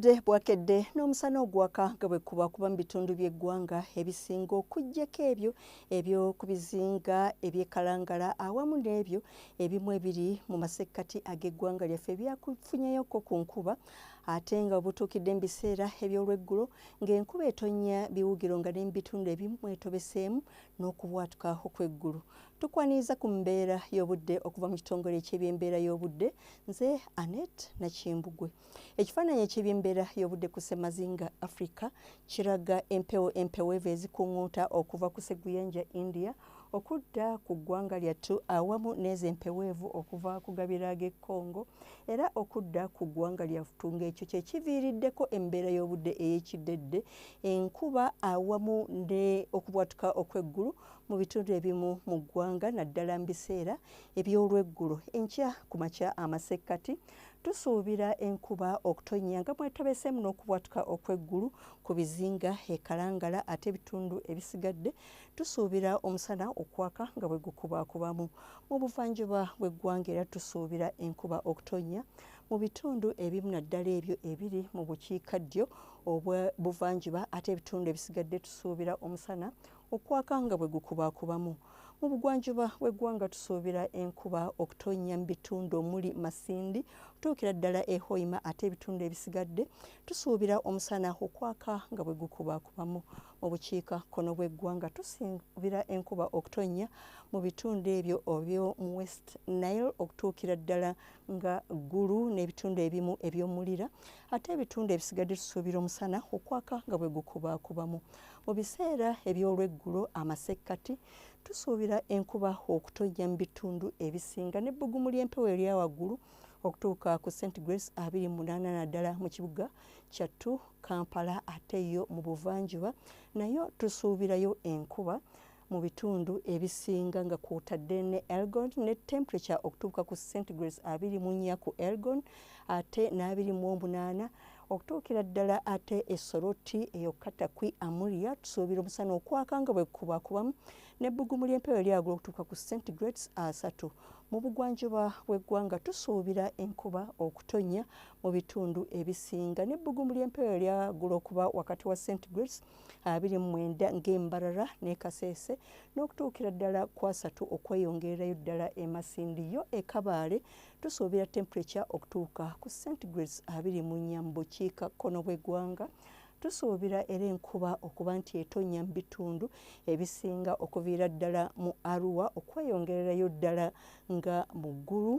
Bwakedde n'omusana ogwaka nga bwe kuba mu bitundu by'eggwanga ebisinga okuggyako ebyo ku bizinga eby'Ekalangala awamu n'ebyo ebimu ebiri mu masekkati ag'eggwanga lyaffe byakufunyeyoko ku nkuba ate nga butuukidde mu biseera eby'olweggulo ng'enkuba etonnya biwugiro nga ne mu bitundu ebimu etobeseemu n'okubwatuka okw'eggulu. Tukwaniriza ku mbeera y'obudde okuva mu kitongole eky'ebyembeera y'obudde, nze Annette Nakimbugwe. Ekifaananyi eky'ebyembeera y'obudde ku Ssemazinga Africa kiraga empewo empeweevu ezikuŋŋuuta okuva ku Sseguyanja India okudda ku ggwanga lyattu awamu n'ezo empeweevu okuva ku gabira g'e Congo era okudda ku ggwanga lyattu ng'ekyo kye kiviiriddeko embeera y'obudde ey'ekiddedde, enkuba awamu n'okubwatuka okw'eggulu mu bitundu ebimu mu ggwanga naddala mu biseera eby'olweggulo. Enkya ku makya amasekkati tusuubira enkuba okutonnya nga mwetobeseemu n'okubwatuka okw'eggulu ku bizinga Ekalangala ate ebitundu ebisigadde tusuubira omusana okwaka nga bwe gukubaakubamu. Mu buvanjuba bw'eggwanga era tusuubira enkuba okutonnya mu bitundu ebimu naddala ebyo ebiri mu bukiikaddyo obw'ebuvanjuba ate ebitundu ebisigadde tusuubira omusana okwaka nga bwe gukubaakubamu. Mu bugwanjuba bw'eggwanga tusuubira enkuba okutonnya mu bitundu omuli Masindi tuukira ddala e Hoima ate ebitundu ebisigadde tusuubira omusana okwaka nga bwe gukubaakubamu. Mu bukiikakkono bw'eggwanga tusuubira enkuba okutonnya mu bitundu ebyo eby'omu West Nile okutuukira ddala nga Gulu n'ebitundu ebimu eby'omulira ate ebitundu ebisigadde tusuubira omusana okwaka nga bwe gukubaakubamu. Mu biseera eby'olweggulo amasekkati tusuubira enkuba okutonnya mu bitundu ebisinga n'ebbugumu ly'empewo erya waggulu okutuuka ku centigrades 28 naddala mu kibuga kyattu Kampala ate yo mu buvanjuba nayo tusuubirayo enkuba mu bitundu ebisinga nga kw'otadde ne Elgon ne temperature okutuuka ku centigrades 24 ku Elgon ate n'28 okutuukira ddala ate Essoroti eyo Katakwi Amuria tusuubira omusana okwaka nga bwe kubaakubamu n'ebbugumu ly'empewo eryagula okutuuka ku centigrades 3. Mu bugwanjuba bw'eggwanga tusuubira enkuba okutonnya mu bitundu ebisinga n'ebbugumu ly'empewo eryagula okuba wakati wa centigrades 29 ng'Embarara ne Kasese n'okutuukira ddala ku 3 okweyongererayo ddala e Masindi yo e Kabale tusuubira temperature okutuuka ku centigrades 24 mu bukiikakkono bw'eggwanga. Tusuubira era enkuba okuba nti etonnya mu bitundu ebisinga okuviira ddala mu Arua okweyongererayo ddala nga mu Gulu,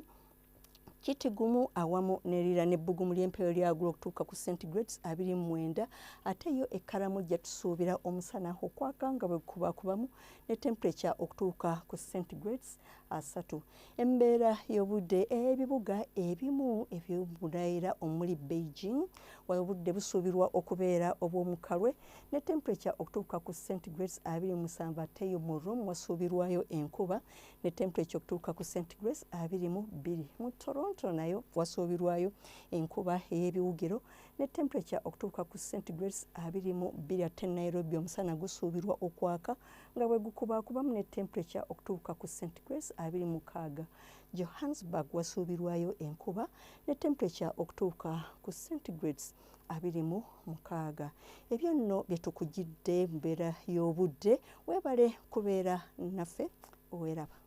Kitigumu awamu n'erira n'ebbugumu ly'empewo eryagula okutuuka ku centigrades 29 ate yo e Karamoja tusuubira omusana okwaka nga bwe kubaakubamu ne temperature okutuuka ku centigrades 3. Embeera y'obudde ebibuga ebimu eby'obunaayira omuli Beijing obudde busuubirwa okubeera obw'omukalwe ne temperature okutuuka ku centigrades 27 ate yo mu Rome wasuubirwayo enkuba ne temperature okutuuka ku centigrades 22. Mu Toronto nayo wasuubirwayo enkuba ey'ebiwugiro ne temperature okutuuka ku centigrades 22 ate Nairobi omusana gusuubirwa okwaka nga bwe gukubaakubamu ne temperature okutuuka ku centigrades 26. Johannesburg wasuubirwayo enkuba ne temperature okutuuka ku centigrades 26. Ebyo nno bye tukugidde mbeera y'obudde. Weebale kubeera naffe, weeraba.